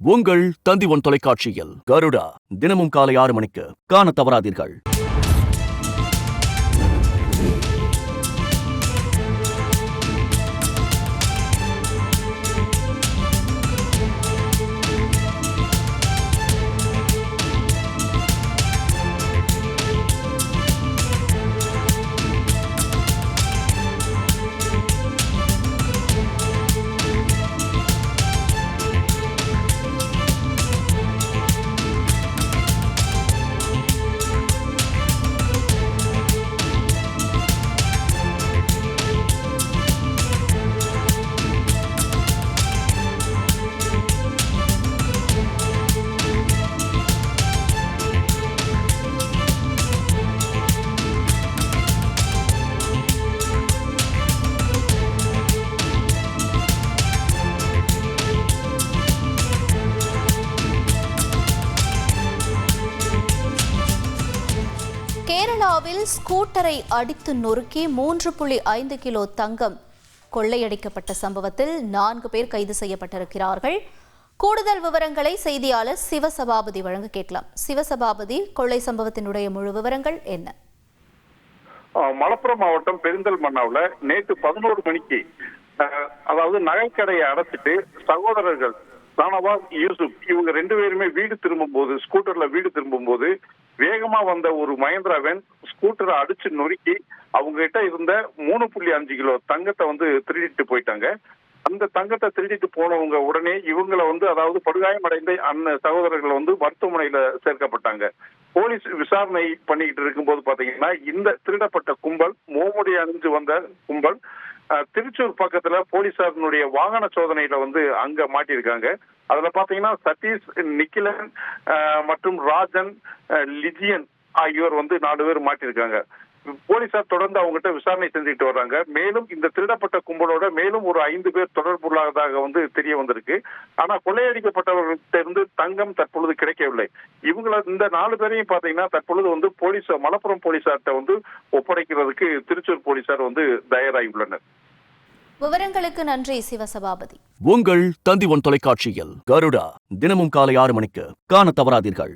உங்கள் தந்தி ஒன் தொலைக்காட்சியில் கருடா தினமும் காலை 6 மணிக்கு காண தவறாதீர்கள். கேரளாவில் ஸ்கூட்டரை அடித்து நொறுக்கி 3.5 கிலோ தங்கம் கொள்ளையடிக்கப்பட்ட சம்பவத்தில் 4 பேர் கைது செய்யப்பட்டிருக்கிறார்கள். கூடுதல் விவரங்களை செய்தியாளர் சிவசபாபதி வழங்க கேட்கலாம். சிவசபாபதி, கொள்ளை சம்பவத்தினுடைய முழு விவரங்கள் என்ன? மலப்புரம் மாவட்டம் பெருந்தல்மன்னாவுல நேற்று 11 மணிக்கு அதாவது நகைக்கடையை அடைச்சிட்டு சகோதரர்கள் தானவாஸ், யூசுப் இவங்க 2 பேருமே ஸ்கூட்டர்ல வீடு திரும்பும் போது வேகமா வந்த ஒரு மஹேந்திரா வேன் ஸ்கூட்டரை அடிச்சு நொறுக்கி அவங்க கிட்ட இருந்த 3.5 கிலோ தங்கத்தை திருடிட்டு போயிட்டாங்க. அந்த தங்கத்தை திருடிட்டு போனவங்க உடனே இவங்களை அதாவது படுகாயமடைந்த சகோதரர்கள் மருத்துவமனையில சேர்க்கப்பட்டாங்க. போலீஸ் விசாரணை பண்ணிக்கிட்டு இருக்கும்போது பாத்தீங்கன்னா இந்த திருடப்பட்ட கும்பல் மோமுடி அணிஞ்சு வந்த கும்பல் திருச்சூர் பக்கத்துல போலீசாரினுடைய வாகன சோதனையில அங்க மாட்டியிருக்காங்க. அதுல பாத்தீங்கன்னா சதீஷ், நிக்கிலன் மற்றும் ராஜன், லிஜியன் ஆகியோர் 4 பேர் மாட்டியிருக்காங்க. போலீசார் தொடர்ந்து அவங்ககிட்ட விசாரணை செஞ்சுட்டு வர்றாங்க. மேலும் இந்த திருடப்பட்ட கும்பலோட மேலும் ஒரு 5 பேர் தொடர்புள்ளதாக தெரிய வந்திருக்கு. ஆனா கொள்ளையடிக்கப்பட்டவர்கிட்ட இருந்து தங்கம் தற்பொழுது கிடைக்கவில்லை. இவங்கள இந்த 4 பேரையும் பாத்தீங்கன்னா தற்பொழுது போலீஸ் மலப்புரம் போலீசார்ட்ட ஒப்படைக்கிறதுக்கு திருச்சூர் போலீசார் தயாராகி உள்ளனர். விவரங்களுக்கு நன்றி சிவசபாபதி. உங்கள் தந்தி ஒன் தொலைக்காட்சியில் கருடா தினமும் காலை 6 மணிக்கு காண தவறாதீர்கள்.